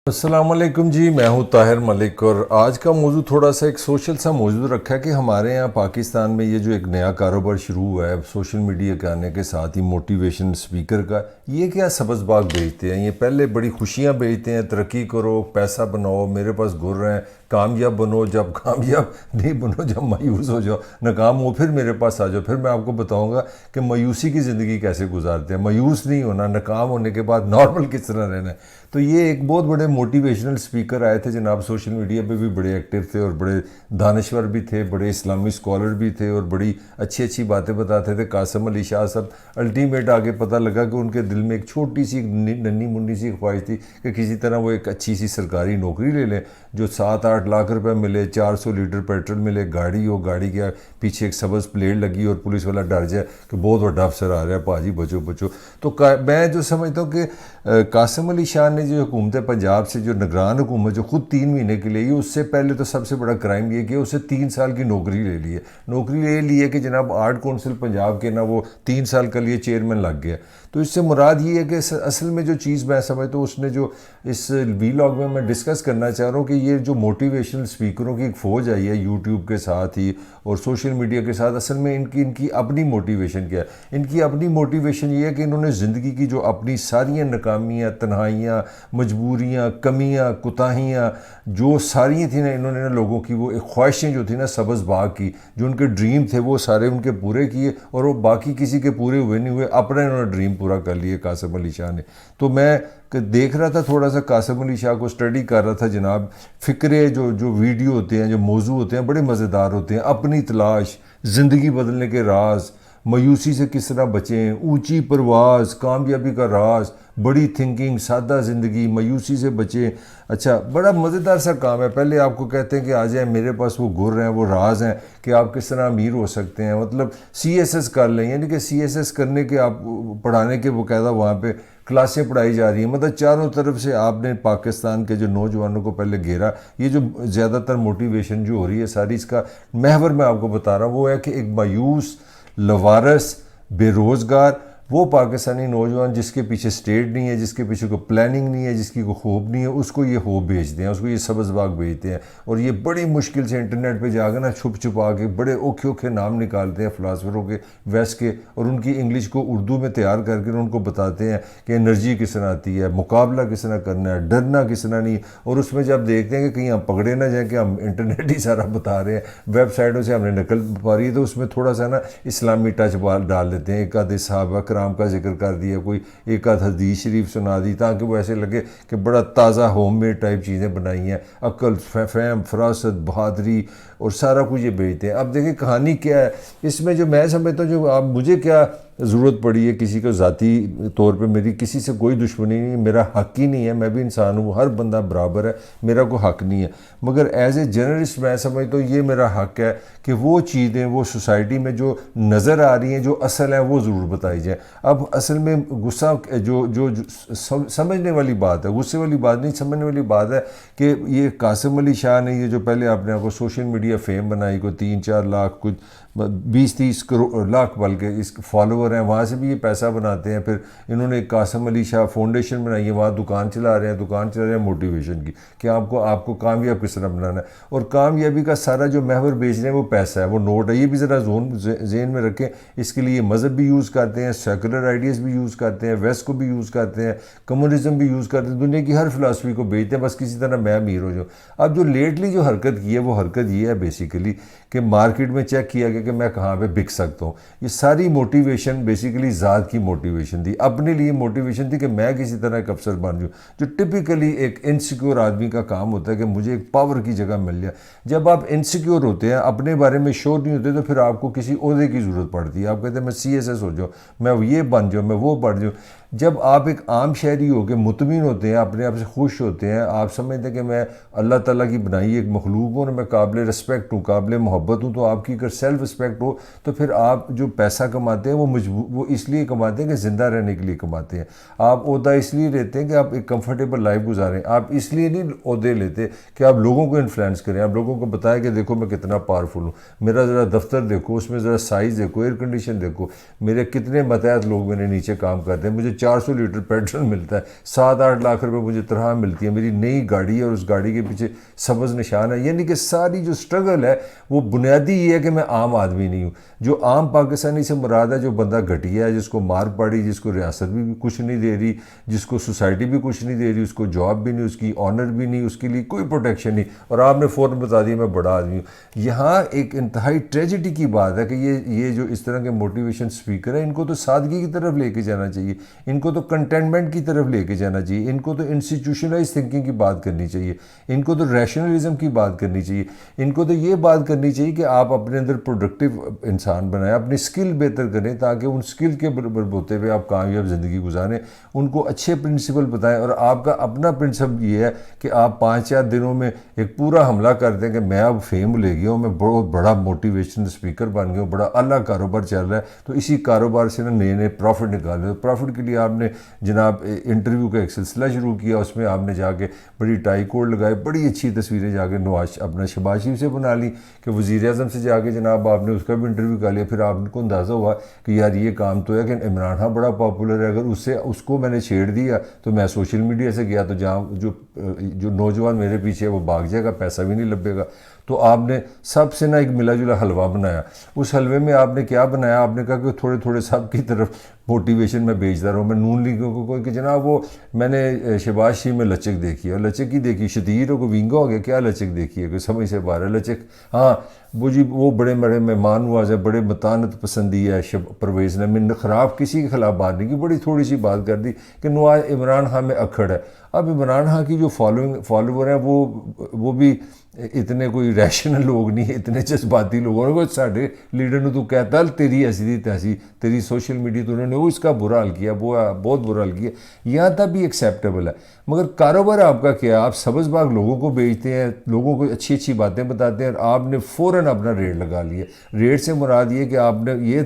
अस्सलाम वालेकुम जी। मैं हूं ताहिर मलिक और आज का मौजू थोड़ा सा एक सोशल सा मौजू रखा है कि हमारे यहाँ पाकिस्तान में ये जो एक नया कारोबार शुरू हुआ है सोशल मीडिया के आने के साथ ही मोटिवेशन स्पीकर का, ये क्या सब्ज़बाग बेचते हैं। ये पहले बड़ी खुशियाँ बेचते हैं, तरक्की करो, पैसा बनाओ, मेरे पास गुर रहे हैं, कामयाब बनो, जब कामयाब नहीं बनो, जब मायूस हो जाओ, नाकाम हो, फिर मेरे पास आ जाओ, फिर मैं आपको बताऊंगा कि मायूसी की ज़िंदगी कैसे गुजारते हैं। मायूस नहीं होना, नाकाम होने के बाद नॉर्मल किस तरह रहना है। तो ये एक बहुत बड़े मोटिवेशनल स्पीकर आए थे जनाब, सोशल मीडिया पे भी बड़े एक्टिव थे और बड़े दानश्वर भी थे, बड़े इस्लामी स्कॉलर भी थे और बड़ी अच्छी अच्छी बातें बताते थे। कासिम अली शाह साहब, अल्टीमेट आगे पता लगा कि उनके दिल में एक छोटी सी नन्ही मुन्नी सी ख्वाहिश थी कि किसी तरह वो एक अच्छी सी सरकारी नौकरी ले लें, जो 7-8 लाख रुपए मिले, 400 लीटर पेट्रोल मिले, गाड़ी हो, गाड़ी के पीछे एक सब्ज़ प्लेट लगी और पुलिस वाला डर जाए कि बहुत बड़ा अफसर आ रहा है, भाजी बचो बचो। तो मैं जो समझता हूँ कि कासिम अली शाह ने जो हुकूमत पंजाब से जो निगरान हुकूमत जो खुद 3 महीने के लिए, उससे पहले तो सबसे बड़ा क्राइम ये किया, उससे 3 साल की नौकरी ले ली है। नौकरी ले ली है कि जनाब आर्ट कौंसिल पंजाब के ना वो 3 साल के लिए चेयरमैन लग गया। तो इससे मुराद ये है कि असल में जो चीज़ मैं समझता हूँ उसने जो इस वीलॉग में मैं डिस्कस करना चाह रहा हूँ कि ये जो मोटिवेशनल स्पीकरों की एक फ़ौज आई है यूट्यूब के साथ ही और सोशल मीडिया के साथ, असल में इनकी अपनी मोटिवेशन क्या है। इनकी अपनी मोटिवेशन ये है कि इन्होंने ज़िंदगी की जो अपनी सारी नाकामियाँ, तन्हाइयाँ, मजबूरियाँ, कमियाँ, कोताहियाँ जो सारी थी ना, इन्होंने ना लोगों की वो एक ख्वाहिशें जो थी ना सब्ज़ बाग की, जो उनके ड्रीम थे वो सारे उनके पूरे किए और वो बाकी किसी के पूरे हुए नहीं हुए, अपना इन्होंने ड्रीम पूरा कर लिए कासिम अली शाह ने। तो मैं देख रहा था थोड़ा सा कासिम अली शाह को स्टडी कर रहा था जनाब। फ़िक्रे जो जो वीडियो होते हैं, जो मौजू होते हैं, बड़े मज़ेदार होते हैं। अपनी तलाश, ज़िंदगी बदलने के राज, मायूसी से किस तरह बचें, ऊंची परवाज़, कामयाबी का राज, बड़ी थिंकिंग, सादा ज़िंदगी, मायूसी से बचें। अच्छा, बड़ा मज़ेदार सा काम है। पहले आपको कहते हैं कि आ जाए मेरे पास, वो गुर हैं, वो राज हैं कि आप किस तरह अमीर हो सकते हैं। मतलब CSS कर लें, यानी कि CSS करने के आप पढ़ाने के बाकायदा वहाँ पे क्लासें पढ़ाई जा रही हैं। मतलब चारों तरफ से आपने पाकिस्तान के जो नौजवानों को पहले घेरा। ये जो ज़्यादातर मोटिवेशन जो हो रही है सारी, इसका महवर मैं आपको बता रहा हूँ वो है कि एक मायूस, लवारस, बेरोज़गार वो पाकिस्तानी नौजवान जिसके पीछे स्टेट नहीं है, जिसके पीछे कोई प्लानिंग नहीं है, जिसकी कोई होप नहीं है, उसको ये होप भेजते हैं, उसको ये सब्ज़बाग भेजते हैं। और ये बड़ी मुश्किल से इंटरनेट पे जाकर ना छुप छुपा के बड़े औखे औखे नाम निकालते हैं फ़िलासफ़रों के, वेस्ट के, और उनकी इंग्लिश को उर्दू में तैयार करके उनको बताते हैं कि एनर्जी किस तरह आती है, मुकाबला किस तरह करना है, डरना किस तरह नहीं। और उसमें जब देखते हैं कि कहीं हम पकड़े ना जाए कि हम इंटरनेट ही सारा बता रहे हैं, वेबसाइटों से हमने नकल पा रही है, तो उसमें थोड़ा सा ना इस्लामी टच डाल देते हैं। एक आधे सहाबा कराम का जिक्र कर दिया, कोई एक आध हदीस शरीफ सुना दी, ताकि वो ऐसे लगे कि बड़ा ताज़ा होममेड टाइप चीज़ें बनाई हैं। अक्ल, फ़हम, फरासत, बहादरी और सारा कुछ ये बेचते हैं। अब देखिए कहानी क्या है इसमें, जो मैं समझता हूँ, जो आप मुझे क्या ज़रूरत पड़ी है, किसी को ज़ाती तौर पे मेरी किसी से कोई दुश्मनी नहीं, मेरा हक ही नहीं है, मैं भी इंसान हूँ, हर बंदा बराबर है, मेरा कोई हक नहीं है। मगर एज ए जर्नलिस्ट मैं समझता हूँ ये मेरा हक है कि वो चीज़ें वो सोसाइटी में जो नज़र आ रही हैं, जो असल है, वो ज़रूर बताई जाए। अब असल में गुस्सा जो समझने वाली बात है, गुस्से वाली बात नहीं, समझने वाली बात है कि ये कासिम अली शाह ने ये जो पहले अपने आपको सोशल मीडिया फेम बनाई, को 3-4 लाख, कुछ 20-30 करोड़ लाख बल्कि इस फॉलोअर हैं, वहाँ से भी ये पैसा बनाते हैं। फिर इन्होंने कासिम अली शाह फाउंडेशन बनाई है, वहाँ दुकान चला रहे हैं मोटिवेशन की, कि आपको कामयाब किस तरह बनाना है। और कामयाबी का सारा जो महवर बेच रहे हैं वो पैसा है, वो नोट है। ये भी ज़रा ज़हन में रखें। इसके लिए मज़हब भी यूज़ करते हैं, सेकुलर आइडियाज़ भी यूज़ करते हैं, वेस्ट को भी यूज़ करते हैं, कम्युनिज़म भी यूज़ करते हैं, दुनिया की हर फिलासफी को बेचते हैं, बस किसी तरह मैं अमीर हो जाऊँ। अब जो लेटली जो हरकत की है, वो हरकत ये है बेसिकली कि मार्केट में चेक किया गया कि मैं कहाँ पे बिक सकता हूँ। ये सारी मोटिवेशन बेसिकली ज़ात की मोटिवेशन थी, अपने लिए मोटिवेशन थी कि मैं किसी तरह एक अफसर बन जाऊँ, जो टिपिकली एक इनसिक्योर आदमी का काम होता है कि मुझे एक पावर की जगह मिल जाए। जब आप इनसिक्योर होते हैं, अपने बारे में श्योर नहीं होते, तो फिर आपको किसी ओहदे की ज़रूरत पड़ती है। आप कहते हैं मैं CSS हो जाऊँ, मैं ये बन जाऊँ, मैं वो बढ़ जाऊँ। जब आप एक आम शहरी हो के मुतमिन होते हैं, अपने आप से खुश होते हैं, आप समझते हैं कि मैं अल्लाह ताला की बनाई एक मखलूक हूँ और मैं काबिल रिस्पेक्ट हूँ, काबिल मोहब्बत हूँ, तो आपकी अगर सेल्फ रिस्पेक्ट हो तो फिर आप जो पैसा कमाते हैं वो वो इसलिए कमाते हैं कि ज़िंदा रहने के लिए कमाते हैं। आप ओहदा इसलिए लेते हैं कि आप एक कंफर्टेबल लाइफ गुजारें, आप इसलिए नहीं ओहदे लेते कि आप लोगों को इन्फ्लुएंस करें, आप लोगों को बताएं कि देखो मैं कितना पावरफुल हूँ, मेरा ज़रा दफ्तर देखो, उसमें ज़रा साइज़ देखो, एयर कंडीशन देखो, मेरे कितने मतहत लोग मेरे नीचे काम करते हैं, मुझे 400 लीटर पेट्रोल मिलता है, 7-8 लाख रुपए मुझे तनख्वाह मिलती है, मेरी नई गाड़ी है और उस गाड़ी के पीछे सब्ज़ निशान है। यानी कि सारी जो स्ट्रगल है वो बुनियादी ये है कि मैं आम आदमी नहीं हूँ। जो आम पाकिस्तानी से मुराद है जो बंदा घटिया है, जिसको मार पड़ी, जिसको रियासत भी कुछ नहीं दे रही, जिसको सोसाइटी भी कुछ नहीं दे रही, उसको जॉब भी नहीं, उसकी ऑनर भी नहीं, उसके लिए कोई प्रोटेक्शन नहीं, और आपने फ़ौरन बता दिया मैं बड़ा आदमी हूँ। यहाँ एक इंतहाई ट्रेजिडी की बात है कि ये जो इस तरह के मोटिवेशन स्पीकर हैं, इनको तो सादगी की तरफ लेके जाना चाहिए, इनको तो कंटेनमेंट की तरफ लेके जाना चाहिए, इनको तो इंस्टीट्यूशनलाइज थिंकिंग की बात करनी चाहिए, इनको तो रैशनलिज्म की बात करनी चाहिए, इनको तो ये बात करनी चाहिए कि आप अपने अंदर प्रोडक्टिव इंसान बनाएं, अपनी स्किल बेहतर करें ताकि उन स्किल के बलबूते पे आप कामयाब ज़िंदगी गुजारें। उनको अच्छे प्रिंसिपल बताएं, और आपका अपना प्रिंसिपल ये है कि आप 5-4 दिनों में एक पूरा हमला कर दें कि मैं अब फेम ले गया हूँ, मैं बहुत बड़ा मोटिवेशनल स्पीकर बन गया हूँ, बड़ा अल्लाह कारोबार चल रहा है, तो इसी कारोबार से ना नए नए प्रॉफिट निकाले। तो प्रॉफिट के लिए आपने जनाब इंटरव्यू का एक सिलसिला शुरू किया, उसमें आपने जाके बड़ी टाई कोड लगाए, बड़ी अच्छी तस्वीरें जाके नवाज अपना शहबाज शरीफ से बना ली कि वज़ीर आज़म से जाके जनाब आपने उसका भी इंटरव्यू कर लिया। फिर आपको अंदाज़ा हुआ कि यार ये काम तो है कि इमरान खान बड़ा पॉपुलर है, अगर उसको मैंने छेड़ दिया तो मैं सोशल मीडिया से गया तो जहाँ जो नौजवान मेरे पीछे है वो भाग जाएगा, पैसा भी नहीं लभेगा। तो आपने सबसे ना एक मिला जुला हलवा बनाया। उस हलवे में आपने क्या बनाया, आपने कहा कि थोड़े थोड़े सब की तरफ मोटिवेशन में भेजता रहूँ। मैं नून लीग को कि जनाब वो मैंने शहबाज शरीफ में लचक देखी है, और लचक ही देखी, शतीर हो को विंगा हो गया, क्या लचक देखी है, कोई समझ से बाहर है लचक। हाँ वो जी वो बड़े बड़े मेहमान नवाज है, बड़े मतानत पसंदी है परवेज़ ने, मैंने ख़राब किसी के खिलाफ बात नहीं की, बड़ी थोड़ी सी बात कर दी कि नवाज इमरान खान में अखड़ है। अब इमरान खान की जो फॉलोवर हैं वो भी इतने कोई रैशनल लोग नहीं है, इतने जज्बाती लोग, और साढ़े लीडर ने तू कहता तेरी ऐसी थी तैसी, तेरी सोशल मीडिया तो उन्होंने वो इसका बुरा हाल किया, वो बहुत बुरा हाल किया, यहाँ तक भी एक्सेप्टेबल है। मगर कारोबार आपका क्या, आप सब्ज़बाग लोगों को बेचते हैं, लोगों को अच्छी अच्छी बातें बताते हैं, और आपने फ़ौरन अपना रेट लगा लिया। रेट से मुराद ये कि आपने ये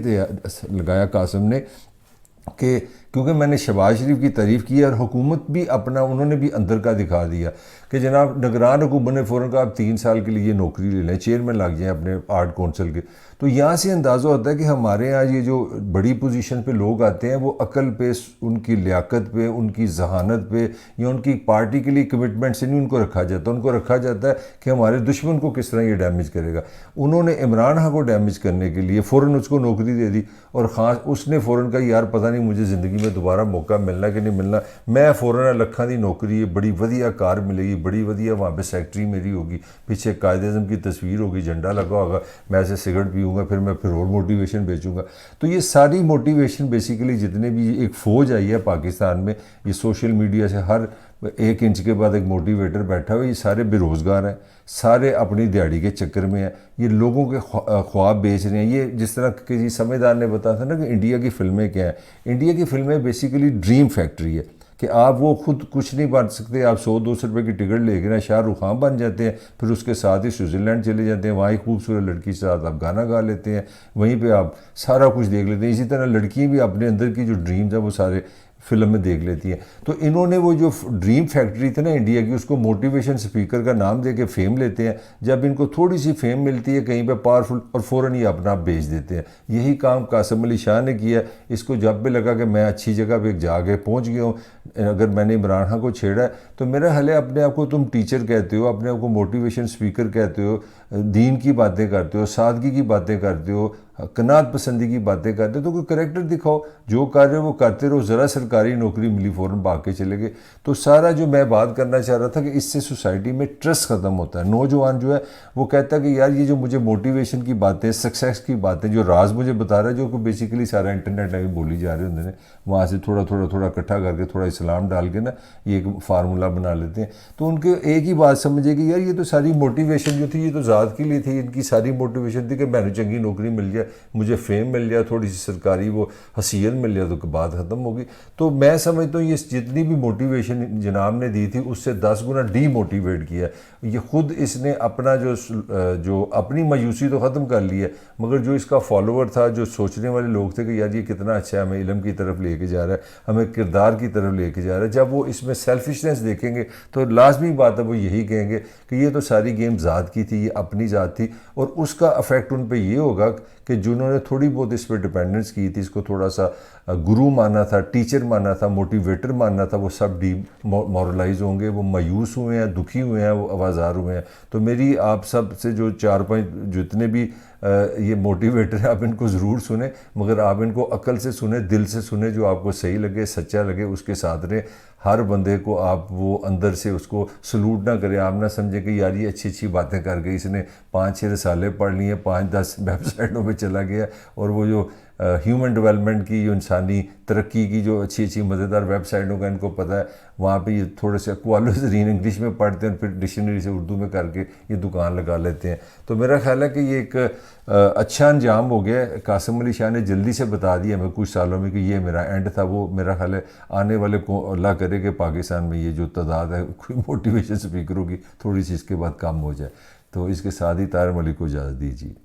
लगाया कासिम ने कि क्योंकि मैंने शहबाज शरीफ की तारीफ़ की और हुकूमत भी अपना उन्होंने भी अंदर का दिखा दिया कि जनाब निगरान हुकूमत ने फ़ौरन कहा आप 3 साल के लिए नौकरी ले लें, चेयरमैन लग जाएँ अपने आर्ट कौंसल के। तो यहाँ से अंदाज़ा होता है कि हमारे यहाँ ये जो बड़ी पोजीशन पे लोग आते हैं वो अकल पे, उनकी लियाकत पे, उनकी जहानत पे, या उनकी पार्टी के लिए कमिटमेंट से नहीं उनको रखा जाता, उनको रखा जाता है कि हमारे दुश्मन को किस तरह ये डैमेज करेगा। उन्होंने इमरान खान को डैमेज करने के लिए फ़ौरन उसको नौकरी दे दी, और ख़ास उसने फ़ौरन कहा यार पता नहीं मुझे ज़िंदगी में दोबारा मौका मिलना कि नहीं मिलना, मैं फ़ौरन लखा दी नौकरी है, बड़ी वधिया कार मिलेगी, बड़ी वधिया वहाँ पे सेक्रेटरी मेरी होगी, पीछे कायद-ए-आज़म की तस्वीर होगी, झंडा लगा होगा, मैं ऐसे सिगरेट पीऊँगा, फिर और मोटिवेशन बेचूँगा। तो ये सारी मोटिवेशन बेसिकली जितने भी एक फ़ौज आई है पाकिस्तान में, ये सोशल मीडिया से हर 1 इंच के बाद एक मोटिवेटर बैठा हुआ, ये सारे बेरोज़गार हैं, सारे अपनी दिहाड़ी के चक्कर में हैं, ये लोगों के ख्वाब बेच रहे हैं। ये जिस तरह किसी समझदार ने बताया था ना कि इंडिया की फ़िल्में क्या हैं, इंडिया की फ़िल्में बेसिकली ड्रीम फैक्ट्री है कि आप वो खुद कुछ नहीं बन सकते, आप 100-200 रुपये की टिकट लेकर ना शाहरुख खान बन जाते हैं, फिर उसके साथ ही स्विट्ज़रलैंड चले जाते हैं, वहाँ एक खूबसूरत लड़की के साथ आप गाना गा लेते हैं, वहीं पे आप सारा कुछ देख लेते हैं। इसी तरह लड़कियाँ भी अपने अंदर की जो ड्रीम्स हैं वो सारे फिल्म में देख लेती हैं। तो इन्होंने वो जो ड्रीम फैक्ट्री थी ना इंडिया की, उसको मोटिवेशन स्पीकर का नाम दे के फेम लेते हैं। जब इनको थोड़ी सी फेम मिलती है कहीं पे पावरफुल, और फ़ौरन ही अपना आप बेच देते हैं। यही काम कासिम अली शाह ने किया। इसको जब भी लगा कि मैं अच्छी जगह पे जाके पहुंच गया हूँ, अगर मैंने इमरान खान को छेड़ा है तो मेरा हल है, अपने आप को तुम टीचर कहते हो, अपने आप को मोटिवेशन स्पीकर कहते हो, दीन की बातें करते हो, सादगी की बातें करते हो, कनात पसंदी की बातें करते हो, तो कोई करैक्टर दिखाओ, जो कर रहे हो वो करते रहो। ज़रा सरकारी नौकरी मिली फ़ौरन भाग के चले गए। तो सारा जो मैं बात करना चाह रहा था कि इससे सोसाइटी में ट्रस्ट ख़त्म होता है। नौजवान जो है वो कहता है कि यार ये जो मुझे मोटिवेशन की बातें, सक्सेस की बातें, जो राज मुझे बता रहा है, जो कि बेसिकली सारा इंटरनेट में बोली जा रहे होंगे, वहाँ से थोड़ा थोड़ा इकट्ठा करके थोड़ा इस्लाम डाल के ना ये एक फार्मूला बना लेते हैं। तो उनके एक ही बात समझे कि यार ये तो सारी मोटिवेशन जो थी ये तो ज़ात के लिए थी, इनकी सारी मोटिवेशन थी कि मैंने चंगी नौकरी मिल जाए, मुझे फेम मिल जाए, थोड़ी सी सरकारी वो हसीयत मिल जाए तो बात ख़त्म होगी। तो मैं समझता हूँ ये जितनी भी मोटिवेशन जनाब ने दी थी उससे 10 गुना डीमोटिवेट किया। ये ख़ुद इसने अपना जो अपनी मायूसी तो ख़त्म कर ली है, मगर जो इसका फॉलोवर था, जो सोचने वाले लोग थे कि यार ये कितना अच्छा है, हमें इल्म की तरफ लेके जा रहा है, हमें किरदार की तरफ लेके जा रहा है, जब वो इसमें सेल्फिशनेस देखेंगे तो लाजमी बात है वो यही कहेंगे कि ये तो सारी गेम ज़ात की थी, ये अपनी ज़ात थी। और उसका अफेक्ट उन पर ये होगा कि जिन्होंने थोड़ी बहुत इस पर डिपेंडेंस की थी, इसको थोड़ा सा गुरु माना था, टीचर माना था, मोटिवेटर मानना था, वो सब मॉरलाइज होंगे, वो मायूस हुए हैं, दुखी हुए हैं, वो आवाज़ार हुए हैं। तो मेरी आप सब से जो 4-5 जितने भी ये मोटिवेटर है, आप इनको ज़रूर सुने, मगर आप इनको अक्ल से सुने, दिल से सुने, जो आपको सही लगे, सच्चा लगे उसके साथ रहें। हर बंदे को आप वो अंदर से उसको सलूट ना करें, आप ना समझें कि यार ये अच्छी अच्छी बातें कर गई, इसने 5-6 रसाले पढ़ लिए, 5-10 वेबसाइटों पे चला गया, और वो जो ह्यूमन डेवलपमेंट की, जो इंसानी तरक्की की जो अच्छी अच्छी मज़ेदार वेबसाइटों का इनको पता है, वहाँ पे ये थोड़े से अक्वालो ज़रीन इंग्लिश में पढ़ते हैं और फिर डिक्शनरी से उर्दू में करके ये दुकान लगा लेते हैं। तो मेरा ख्याल है कि ये एक अच्छा अंजाम हो गया। कासिम अली शाह ने जल्दी से बता दिया हमें कुछ सालों में कि ये मेरा एंड था। वो मेरा ख्याल है आने वाले को अल्लाह करे कि पाकिस्तान में ये जो तादाद है कोई मोटिवेशन स्पीकरों की थोड़ी सी इसके बाद कम हो जाए। तो इसके साथ ही ताहिर मलिक को इजाज़त दीजिए।